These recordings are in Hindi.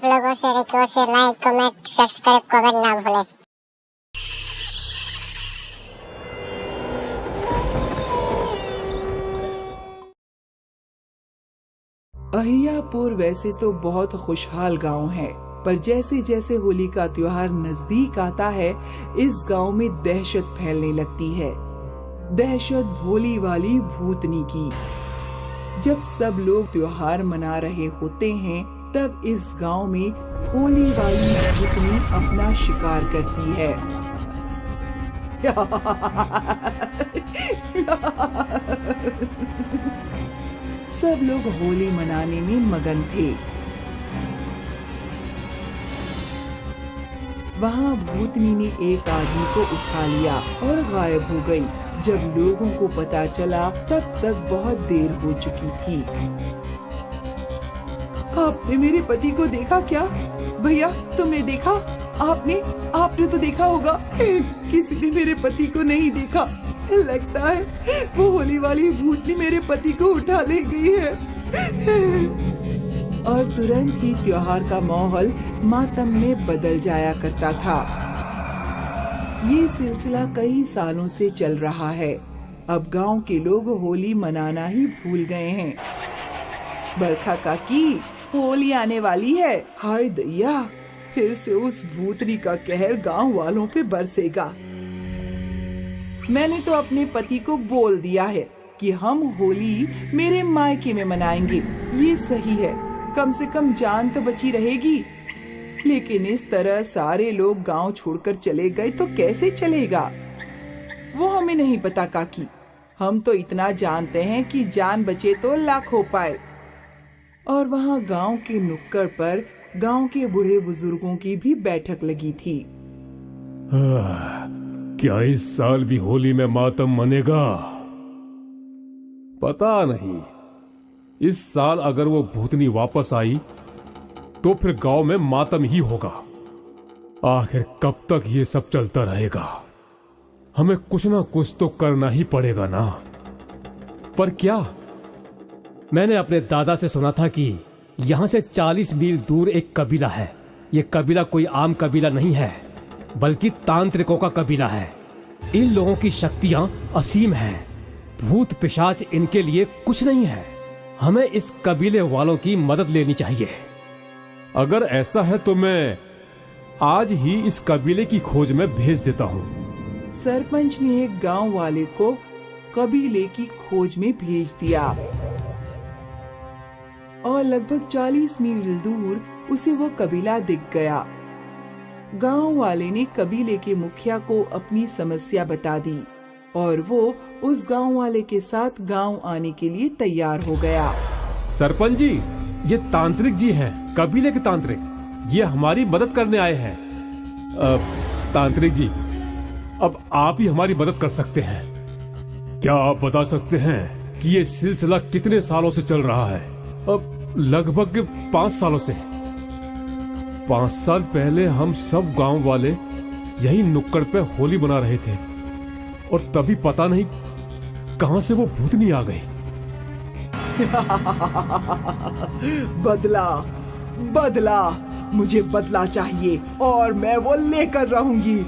आप लोगों से रिक्वेस्ट है, लाइक कमेंट सब्सक्राइब करना ना भूलें। अहियापुर वैसे तो बहुत खुशहाल गांव है, पर जैसे जैसे होली का त्योहार नजदीक आता है, इस गांव में दहशत फैलने लगती है। दहशत भोली वाली भूतनी की। जब सब लोग त्योहार मना रहे होते हैं, तब इस गांव में होली वाली भूतनी अपना शिकार करती है। सब लोग होली मनाने में मगन थे। वहाँ भूतनी ने एक आदमी को उठा लिया और गायब हो गई। जब लोगों को पता चला, तब तक बहुत देर हो चुकी थी। आपने मेरे पति को देखा क्या? भैया, तुमने देखा? आपने तो देखा होगा। किसी ने मेरे पति को नहीं देखा। लगता है वो होली वाली भूतनी मेरे पति को उठा ले गई है। और तुरंत ही त्योहार का माहौल मातम में बदल जाया करता था। ये सिलसिला कई सालों से चल रहा है। अब गांव के लोग होली मनाना ही भूल गए हैं। बरखा काकी, होली आने वाली है। हाय दैया, फिर से उस भूतनी का कहर गांव वालों पे बरसेगा। मैंने तो अपने पति को बोल दिया है कि हम होली मेरे मायके में मनाएंगे। ये सही है, कम से कम जान तो बची रहेगी। लेकिन इस तरह सारे लोग गांव छोड़कर चले गए तो कैसे चलेगा? वो हमें नहीं पता काकी। हम तो इतना जानते हैं कि जान बचे तो लाख हो पाए। और वहाँ गांव के नुक्कड़ पर गांव के बूढ़े बुजुर्गों की भी बैठक लगी थी। क्या इस साल भी होली में मातम मनेगा? पता नहीं। इस साल अगर वो भूतनी वापस आई तो फिर गांव में मातम ही होगा। आखिर कब तक ये सब चलता रहेगा? हमें कुछ ना कुछ तो करना ही पड़ेगा ना। पर क्या? मैंने अपने दादा से सुना था कि यहाँ से 40 मील दूर एक कबीला है। ये कबीला कोई आम कबीला नहीं है, बल्कि तांत्रिकों का कबीला है। इन लोगों की शक्तियां असीम हैं। भूत पिशाच इनके लिए कुछ नहीं है। हमें इस कबीले वालों की मदद लेनी चाहिए। अगर ऐसा है तो मैं आज ही इस कबीले की खोज में भेज देता हूँ। सरपंच ने एक गांव वाले को कबीले की खोज में भेज दिया और लगभग 40 मील दूर उसे वो कबीला दिख गया। गांव वाले ने कबीले के मुखिया को अपनी समस्या बता दी और वो उस गांव वाले के साथ गांव आने के लिए तैयार हो गया। सरपंच जी, ये तांत्रिक जी हैं, कबीले के तांत्रिक। ये हमारी मदद करने आए हैं। तांत्रिक जी, अब आप ही हमारी मदद कर सकते हैं। क्या आप बता सकते हैं कि ये सिलसिला कितने सालों से चल रहा है? अब लगभग 5 सालों से। 5 साल पहले हम सब गांव वाले यही नुक्कड़ पे होली मना रहे थे और तभी पता नहीं कहां से वो भूतनी आ गई। बदला, मुझे बदला चाहिए और मैं वो लेकर रहूंगी।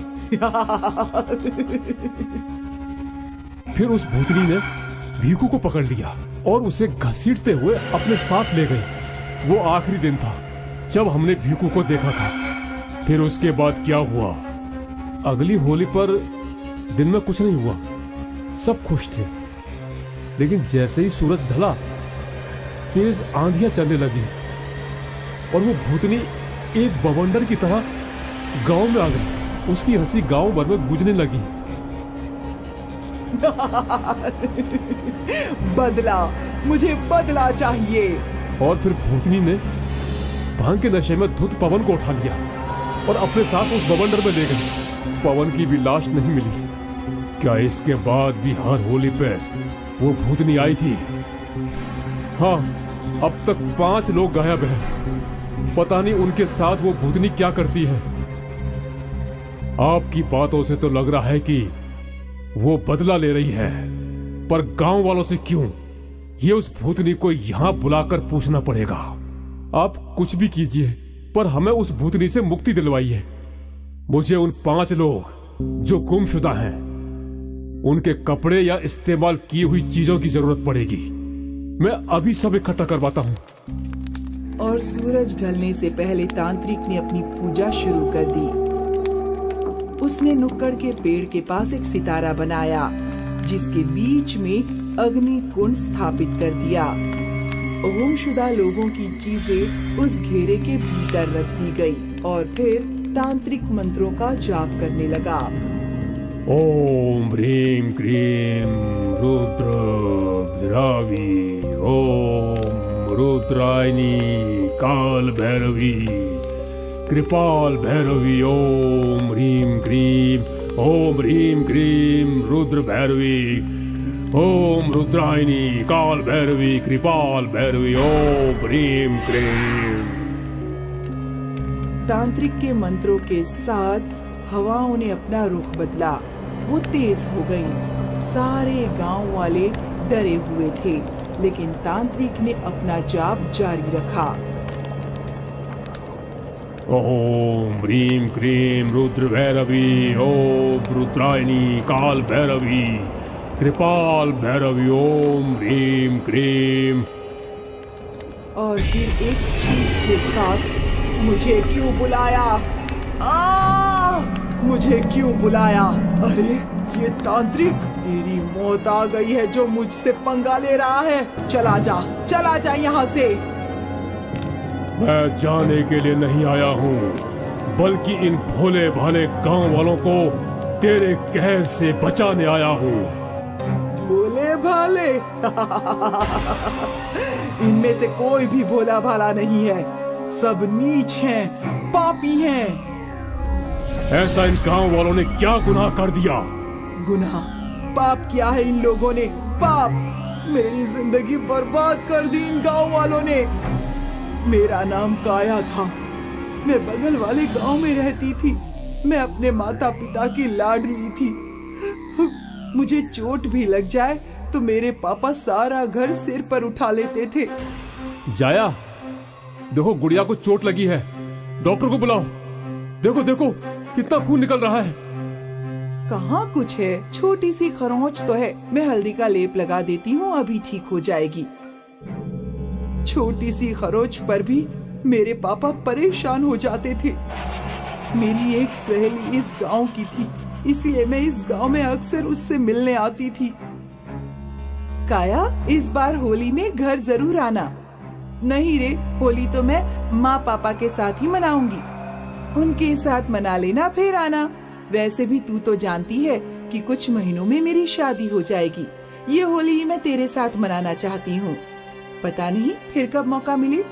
फिर उस भूतनी ने भीखू को पकड़ लिया और उसे घसीटते हुए अपने साथ ले गई। वो आखिरी दिन था जब हमने भीखू को देखा था। फिर उसके बाद क्या हुआ? अगली होली पर दिन में कुछ नहीं हुआ, सब खुश थे। लेकिन जैसे ही सूरज ढला, तेज आंधियां चलने लगी और वो भूतनी एक बवंडर की तरह गांव में आ गई। उसकी हंसी गांव भर में गूंजने लगी। मुझे बदला चाहिए। और फिर भूतनी ने भांग के नशे में धुत पवन को उठा लिया और अपने साथ उस बवंडर में ले गई। पवन की भी लाश नहीं मिली। क्या इसके बाद भी हर होली पे वो भूतनी आई थी? हाँ, अब तक 5 लोग गायब हैं। पता नहीं उनके साथ वो भूतनी क्या करती है। आपकी बातों से तो लग रहा है कि वो बदला ले रही है, पर गांव वालों से क्यों? ये उस भूतनी को यहाँ बुलाकर पूछना पड़ेगा। आप कुछ भी कीजिए, पर हमें उस भूतनी से मुक्ति दिलवाई है। मुझे उन 5 लोग जो गुमशुदा हैं, उनके कपड़े या इस्तेमाल की हुई चीजों की जरूरत पड़ेगी। मैं अभी सब इकट्ठा करवाता हूँ। और सूरज ढलने से पहले तांत्रिक ने अपनी पूजा शुरू कर दी। उसने नुक्कड़ के पेड़ के पास एक सितारा बनाया, जिसके बीच में अग्नि कुंड स्थापित कर दिया। गुमशुदा लोगों की चीजें उस घेरे के भीतर रख दी गई और फिर तांत्रिक मंत्रों का जाप करने लगा। ओम ह्रीं क्रीं रुद्र भैरवी, ओम रुद्रायणी काल भैरवी कृपाल भैरवी, ओम ह्रीं क्रीं रुद्र भैरवी, ओम रुद्रायणी काल भैरवी कृपाल भैरवी, ओम ह्रीं क्रीं। तांत्रिक के मंत्रों के साथ हवाओं ने अपना रुख बदला। वो तेज हो गई। सारे गांव वाले डरे हुए थे, लेकिन तांत्रिक ने अपना जाप जारी रखा। ओम ह्रीं क्रीं रुद्र भैरवी, ओम रुद्रायणी काल भैरवी कृपाल भैरवी, ओम ह्रीं क्रीं। और फिर एक चीख के साथ, मुझे क्यों बुलाया? मुझे क्यों बुलाया? अरे ये तांत्रिक, तेरी मौत आ गई है जो मुझसे पंगा ले रहा है। चला जा यहाँ से। मैं जाने के लिए नहीं आया हूँ, बल्कि इन भोले भाले गांव वालों को तेरे कहर से बचाने आया हूँ। भोले भाले? इनमें से कोई भी भोला भाला नहीं है। सब नीच हैं, पापी हैं। ऐसा इन गांव वालों ने क्या गुनाह कर दिया? गुनाह? पाप किया है इन लोगों ने? पाप? मेरी जिंदगी बर्बाद कर दी इन गांव वालों ने। मेरा नाम काया था। मैं बगल वाले गांव में रहती थी। मैं अपने माता पिता की लाडली थी। मुझे चोट भी लग जाए तो मेरे पापा सारा घर सिर पर उठा लेते थे। जाया, देखो गुड़िया को चोट लगी है, डॉक्टर को बुलाओ। देखो देखो कितना खून निकल रहा है। कहाँ कुछ है, छोटी सी खरोंच तो है। मैं हल्दी का लेप लगा देती हूँ, अभी ठीक हो जाएगी। छोटी सी खरोंच पर भी मेरे पापा परेशान हो जाते थे। मेरी एक सहेली इस गांव की थी, इसलिए मैं इस गांव में अक्सर उससे मिलने आती थी। काया, इस बार होली में घर जरूर आना। नहीं रे, होली तो मैं माँ पापा के साथ ही मनाऊंगी। उनके साथ मना लेना, फिर आना। वैसे भी तू तो जानती है कि कुछ महीनों में मेरी शादी हो जाएगी। ये होली मैं तेरे साथ मनाना चाहती हूँ। पता नहीं फिर कब मौका मिले।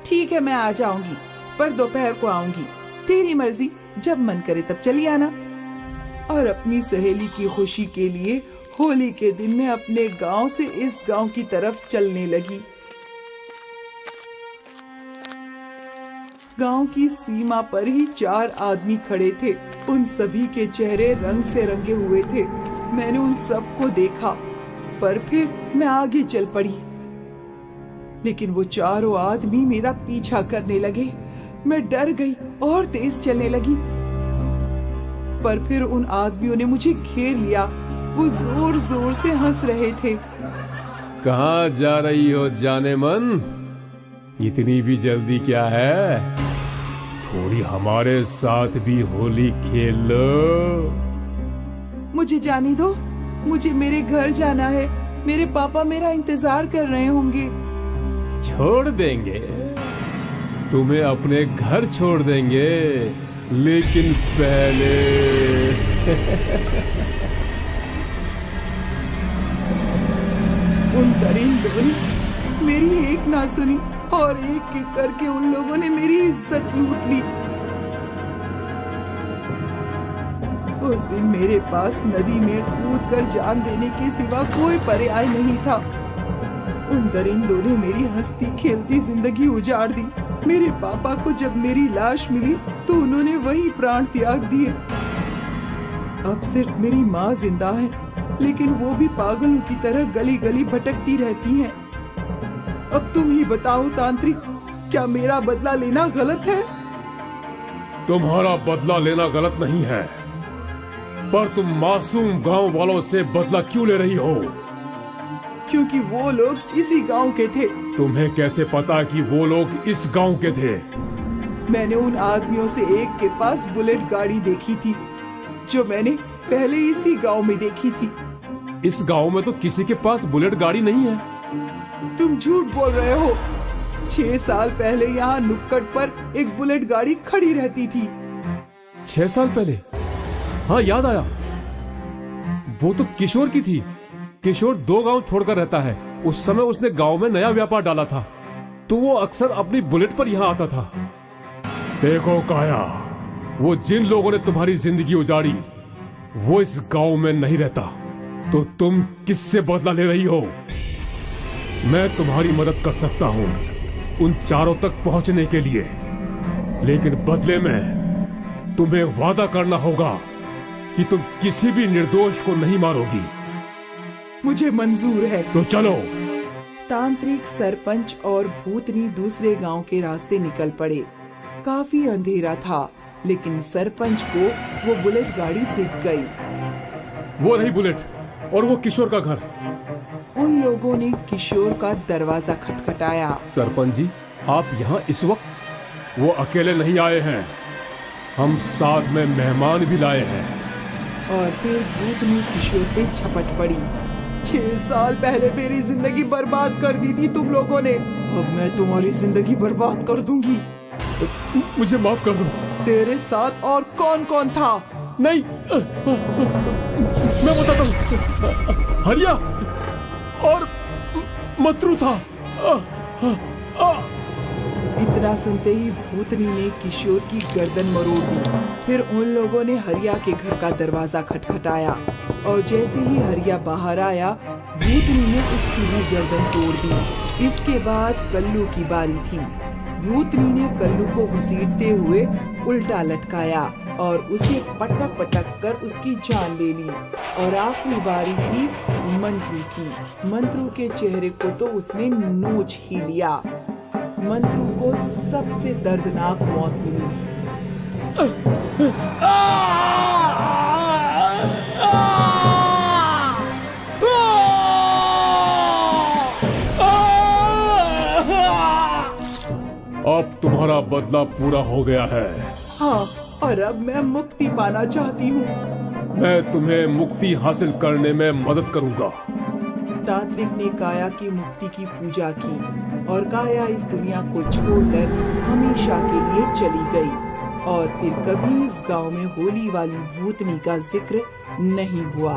ठीक है, मैं आ जाऊंगी, पर दोपहर को आऊंगी। तेरी मर्जी, जब मन करे तब चली आना। और अपनी सहेली की खुशी के लिए होली के दिन मैं अपने गांव से इस गांव की तरफ चलने लगी। गांव की सीमा पर ही 4 आदमी खड़े थे। उन सभी के चेहरे रंग से रंगे हुए थे। मैंने उन सबको देखा, पर फिर मैं आगे चल पड़ी। लेकिन वो चारों आदमी मेरा पीछा करने लगे। मैं डर गई और तेज चलने लगी। पर फिर उन आदमियों ने मुझे घेर लिया। वो जोर जोर से हंस रहे थे। कहाँ जा रही हो जाने मन? इतनी भी जल्दी क्या है? थोड़ी हमारे साथ भी होली खेल लो। मुझे जाने दो, मुझे मेरे घर जाना है। मेरे पापा मेरा इंतजार कर रहे होंगे। छोड़ देंगे, तुम्हें अपने घर छोड़ देंगे, लेकिन पहले उन परिंदों ने मेरी एक ना सुनी और एक एक करके उन लोगों ने मेरी इज्जत लूट ली। उस दिन मेरे पास नदी में कूदकर जान देने के सिवा कोई पर्याय नहीं था। उन दरिंदों ने मेरी हंसती खेलती जिंदगी उजाड़ दी। मेरे पापा को जब मेरी लाश मिली तो उन्होंने वही प्राण त्याग दिए। अब सिर्फ मेरी माँ जिंदा है, लेकिन वो भी पागलों की तरह गली गली भटकती रहती हैं। अब तुम ही बताओ तांत्रिक, क्या मेरा बदला लेना गलत है? तुम्हारा बदला लेना गलत नहीं है, पर तुम मासूम गांव वालों से बदला क्यों ले रही हो? क्योंकि वो लोग इसी गांव के थे। तुम्हें कैसे पता कि वो लोग इस गांव के थे? मैंने उन आदमियों से एक के पास बुलेट गाड़ी देखी थी, जो मैंने पहले इसी गांव में देखी थी। इस गांव में तो किसी के पास बुलेट गाड़ी नहीं है। तुम झूठ बोल रहे हो। 6 साल पहले यहाँ नुक्कड़ पर एक बुलेट गाड़ी खड़ी रहती थी। 6 साल पहले? हाँ, याद आया। वो तो किशोर की थी। किशोर 2 गांव छोड़कर रहता है। उस समय उसने गांव में नया व्यापार डाला था, तो वो अक्सर अपनी बुलेट पर यहाँ आता था। देखो काया, वो जिन लोगों ने तुम्हारी जिंदगी उजाड़ी, वो इस गांव में नहीं रहता। तो तुम किससे बदला ले रही हो? मैं तुम्हारी मदद कर सकता हूं उन चारों तक पहुंचने के लिए, लेकिन बदले में तुम्हें वादा करना होगा कि तुम किसी भी निर्दोष को नहीं मारोगी। मुझे मंजूर है। तो चलो। तांत्रिक, सरपंच और भूतनी दूसरे गांव के रास्ते निकल पड़े। काफी अंधेरा था, लेकिन सरपंच को वो बुलेट गाड़ी दिख गई। वो रही बुलेट और वो किशोर का घर। उन लोगों ने किशोर का दरवाजा खटखटाया। सरपंच जी, आप यहाँ इस वक्त? वो अकेले नहीं आए हैं, हम साथ में मेहमान भी लाए हैं। और फिर भूतनी किशोर पे झपट पड़ी। 6 साल पहले मेरी जिंदगी बर्बाद कर दी थी तुम लोगों ने, अब मैं तुम्हारी जिंदगी बर्बाद कर दूंगी। मुझे माफ कर दो। तेरे साथ और कौन कौन था? नहीं, मैं बताता हूँ। हरिया और मतरू था। इतना सुनते ही भूतनी ने किशोर की गर्दन मरोड़ दी। फिर उन लोगों ने हरिया के घर का दरवाजा खटखटाया, और जैसे ही हरिया बाहर आया, भूतनी ने उसकी भी गर्दन तोड़ दी। इसके बाद कल्लू की बारी थी। भूतनी ने कल्लू को घसीटते हुए उल्टा लटकाया और उसे पटक पटक कर उसकी जान ले ली। और आखिरी बारी थी मंत्रू की। मंत्रू के चेहरे को तो उसने नोच ही लिया। मंत्रू को सबसे दर्दनाक मौत मिली। अब तुम्हारा बदला पूरा हो गया है। हाँ, और अब मैं मुक्ति पाना चाहती हूँ। मैं तुम्हें मुक्ति हासिल करने में मदद करूंगा। तांत्रिक ने काया की मुक्ति की पूजा की, और काया इस दुनिया को छोड़कर हमेशा के लिए चली गई। और फिर कभी इस गांव में होली वाली भूतनी का जिक्र नहीं हुआ।